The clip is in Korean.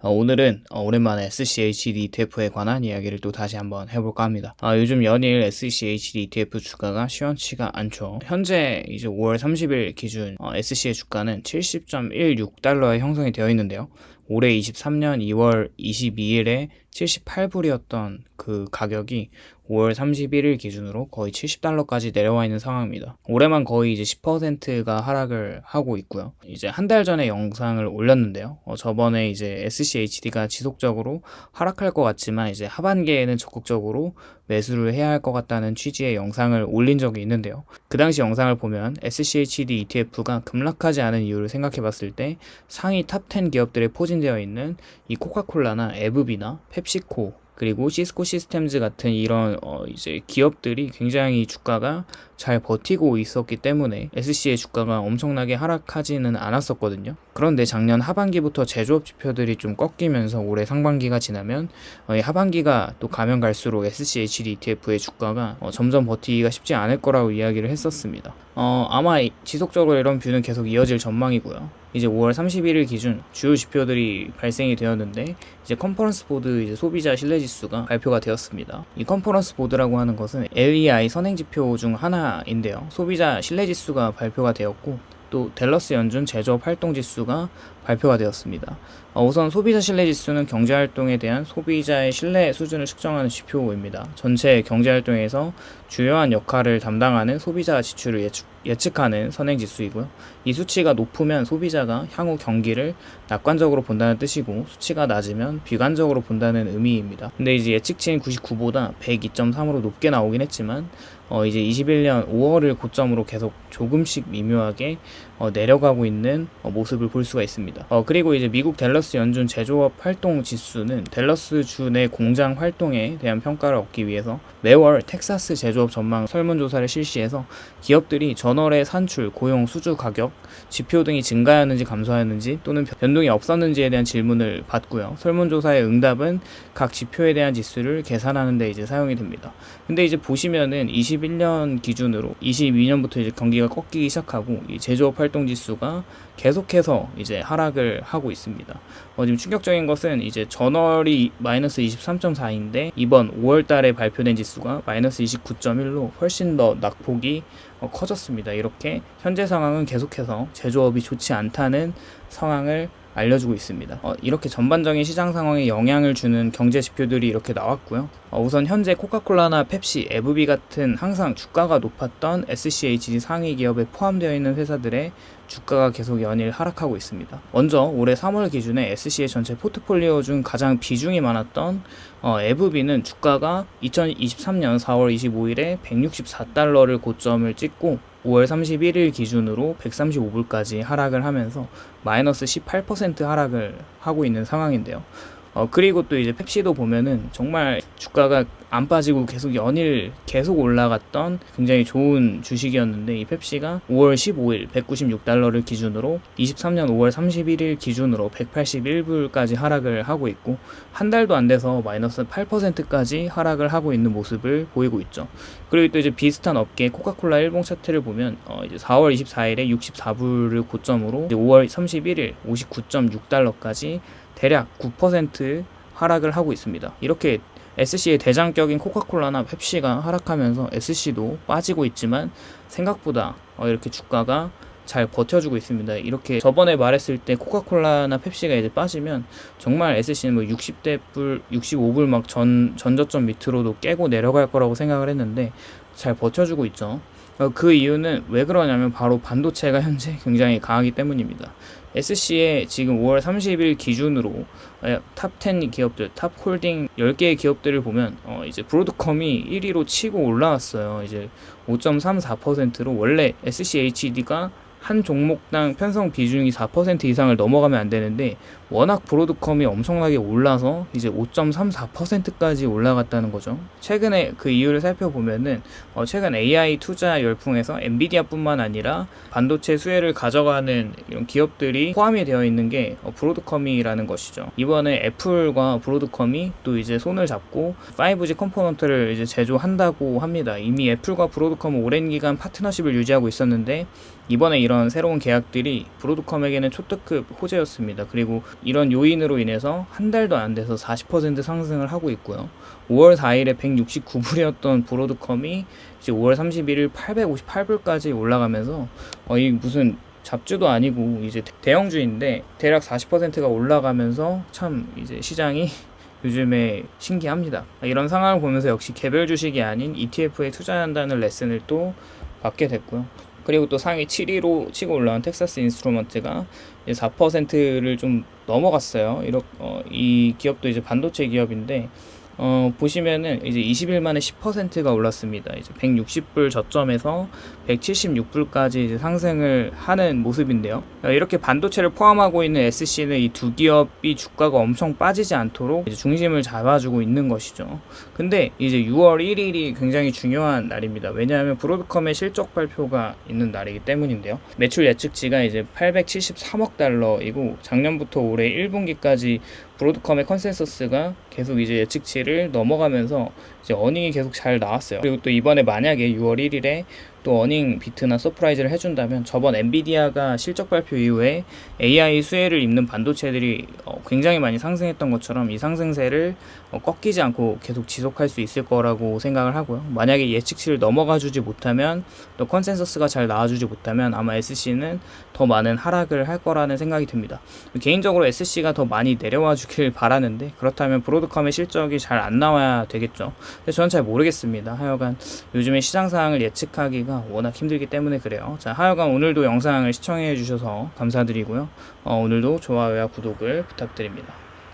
오늘은 오랜만에 SCHD ETF에 관한 이야기를 또 다시 한번 해볼까 합니다. 요즘 연일 SCHD ETF 주가가 시원치가 않죠. 현재 이제 5월 30일 기준 SC의 주가는 70.16달러에 형성이 되어 있는데요. 올해 23년 2월 22일에 78불이었던 그 가격이 5월 31일 기준으로 거의 70달러까지 내려와 있는 상황입니다. 올해만 거의 이제 10%가 하락을 하고 있고요. 이제 한 달 전에 영상을 올렸는데요. 저번에 이제 SCHD가 지속적으로 하락할 것 같지만 이제 하반기에는 적극적으로 매수를 해야 할 것 같다는 취지의 영상을 올린 적이 있는데요. 그 당시 영상을 보면 SCHD ETF가 급락하지 않은 이유를 생각해 봤을 때 상위 탑 10 기업들에 포진되어 있는 이 코카콜라나 에브비나 펩시코 그리고 시스코 시스템즈 같은 이런 이제 기업들이 굉장히 주가가 잘 버티고 있었기 때문에 SC의 주가가 엄청나게 하락하지는 않았었거든요. 그런데 작년 하반기부터 제조업 지표들이 좀 꺾이면서 올해 상반기가 지나면 하반기가 또 가면 갈수록 SCHD ETF의 주가가 점점 버티기가 쉽지 않을 거라고 이야기를 했었습니다. 아마 지속적으로 이런 뷰는 계속 이어질 전망이고요. 이제 5월 31일 기준 주요 지표들이 발생이 되었는데 이제 컨퍼런스 보드 이제 소비자 신뢰 지수가 발표가 되었습니다. 이 컨퍼런스 보드라고 하는 것은 LEI 선행 지표 중 하나인데요. 소비자 신뢰 지수가 발표가 되었고 또 댈러스 연준 제조업 활동 지수가 발표가 되었습니다. 우선 소비자 신뢰 지수는 경제활동에 대한 소비자의 신뢰 수준을 측정하는 지표입니다. 전체 경제활동에서 주요한 역할을 담당하는 소비자 지출을 예측하는 선행지수이고요. 이 수치가 높으면 소비자가 향후 경기를 낙관적으로 본다는 뜻이고 수치가 낮으면 비관적으로 본다는 의미입니다. 근데 이제 예측치인 99보다 102.3으로 높게 나오긴 했지만 이제 21년 5월을 고점으로 계속 조금씩 미묘하게 내려가고 있는 모습을 볼 수가 있습니다. 그리고 이제 미국 댈러스 연준 제조업 활동 지수는 댈러스 주 내 공장 활동에 대한 평가를 얻기 위해서 매월 텍사스 제조업 전망 설문조사를 실시해서 기업들이 전월의 산출, 고용, 수주 가격, 지표 등이 증가하였는지 감소하였는지 또는 변동이 없었는지에 대한 질문을 받고요. 설문조사의 응답은 각 지표에 대한 지수를 계산하는 데 이제 사용이 됩니다. 근데 이제 보시면은 21년 기준으로 22년부터 이제 경기가 꺾이기 시작하고 이 제조업 활동 지수가 계속해서 이제 하락을 하고 있습니다. 지금 충격적인 것은 이제 전월이 마이너스 23.4인데 이번 5월 달에 발표된 지수가 마이너스 29.1로 훨씬 더 낙폭이 커졌습니다. 이렇게 현재 상황은 계속해서 제조업이 좋지 않다는 상황을 알려주고 있습니다. 이렇게 전반적인 시장 상황에 영향을 주는 경제 지표들이 이렇게 나왔고요. 우선 현재 코카콜라나 펩시, 에브비 같은 항상 주가가 높았던 SCHD 상위 기업에 포함되어 있는 회사들의 주가가 계속 연일 하락하고 있습니다. 먼저 올해 3월 기준에 SC의 전체 포트폴리오 중 가장 비중이 많았던 에브비는 주가가 2023년 4월 25일에 164달러를 고점을 찍고 5월 31일 기준으로 135불까지 하락을 하면서 마이너스 18% 하락을 하고 있는 상황인데요. 그리고 또 이제 펩시도 보면은 정말 주가가 안 빠지고 계속 연일 계속 올라갔던 굉장히 좋은 주식이었는데 이 펩시가 5월 15일 196달러를 기준으로 23년 5월 31일 기준으로 181불까지 하락을 하고 있고 한 달도 안 돼서 마이너스 8%까지 하락을 하고 있는 모습을 보이고 있죠. 그리고 또 이제 비슷한 업계 코카콜라 일봉 차트를 보면 이제 4월 24일에 64불을 고점으로 이제 5월 31일 59.6달러까지 대략 9% 하락을 하고 있습니다. 이렇게 SC의 대장격인 코카콜라나 펩시가 하락하면서 SC도 빠지고 있지만 생각보다 이렇게 주가가 잘 버텨주고 있습니다. 이렇게 저번에 말했을 때 코카콜라나 펩시가 이제 빠지면 정말 SC는 뭐 60대불, 65불 막 전저점 밑으로도 깨고 내려갈 거라고 생각을 했는데 잘 버텨주고 있죠. 그 이유는 왜 그러냐면 바로 반도체가 현재 굉장히 강하기 때문입니다. SC의 지금 5월 30일 기준으로 탑 10 기업들, 탑 홀딩 10개의 기업들을 보면 이제 브로드컴이 1위로 치고 올라왔어요. 이제 5.34%로 원래 SCHD가 한 종목당 편성 비중이 4% 이상을 넘어가면 안 되는데 워낙 브로드컴이 엄청나게 올라서 이제 5.34%까지 올라갔다는 거죠. 최근에 그 이유를 살펴보면은 최근 AI 투자 열풍에서 엔비디아뿐만 아니라 반도체 수혜를 가져가는 이런 기업들이 포함이 되어 있는 게 브로드컴이라는 것이죠. 이번에 애플과 브로드컴이 또 이제 손을 잡고 5G 컴포넌트를 이제 제조한다고 합니다. 이미 애플과 브로드컴은 오랜 기간 파트너십을 유지하고 있었는데 이번에 이런 이런 새로운 계약들이 브로드컴에게는 초특급 호재였습니다. 그리고 이런 요인으로 인해서 한 달도 안 돼서 40% 상승을 하고 있고요. 5월 4일에 169불이었던 브로드컴이 이제 5월 31일 858불까지 올라가면서 이 무슨 잡주도 아니고 이제 대형주인데 대략 40%가 올라가면서 참 이제 시장이 요즘에 신기합니다. 이런 상황을 보면서 역시 개별 주식이 아닌 ETF에 투자한다는 레슨을 또 받게 됐고요. 그리고 또 상위 7위로 치고 올라온 텍사스 인스트루먼트가 4%를 좀 넘어갔어요. 이 기업도 이제 반도체 기업인데 보시면은 이제 20일 만에 10%가 올랐습니다. 이제 160불 저점에서 176불까지 이제 상승을 하는 모습인데요. 이렇게 반도체를 포함하고 있는 SC는 이 두 기업이 주가가 엄청 빠지지 않도록 이제 중심을 잡아주고 있는 것이죠. 근데 이제 6월 1일이 굉장히 중요한 날입니다. 왜냐하면 브로드컴의 실적 발표가 있는 날이기 때문인데요. 매출 예측치가 이제 873억 달러이고 작년부터 올해 1분기까지 브로드컴의 컨센서스가 계속 이제 예측치를 넘어가면서 이제 어닝이 계속 잘 나왔어요. 그리고 또 이번에 만약에 6월 1일에 또 어닝 비트나 서프라이즈를 해준다면 저번 엔비디아가 실적 발표 이후에 AI 수혜를 입는 반도체들이 굉장히 많이 상승했던 것처럼 이 상승세를 꺾이지 않고 계속 지속할 수 있을 거라고 생각을 하고요. 만약에 예측치를 넘어가 주지 못하면 또 컨센서스가 잘 나와주지 못하면 아마 SC는 더 많은 하락을 할 거라는 생각이 듭니다. 개인적으로 SC가 더 많이 내려와 주길 바라는데 그렇다면 브로드컴의 실적이 잘 안 나와야 되겠죠. 근데 저는 잘 모르겠습니다. 하여간 요즘에 시장 상황을 예측하기가 워낙 힘들기 때문에 그래요. 자, 하여간 오늘도 영상을 시청해 주셔서 감사드리고요. 오늘도 좋아요와 구독을 부탁드립니다.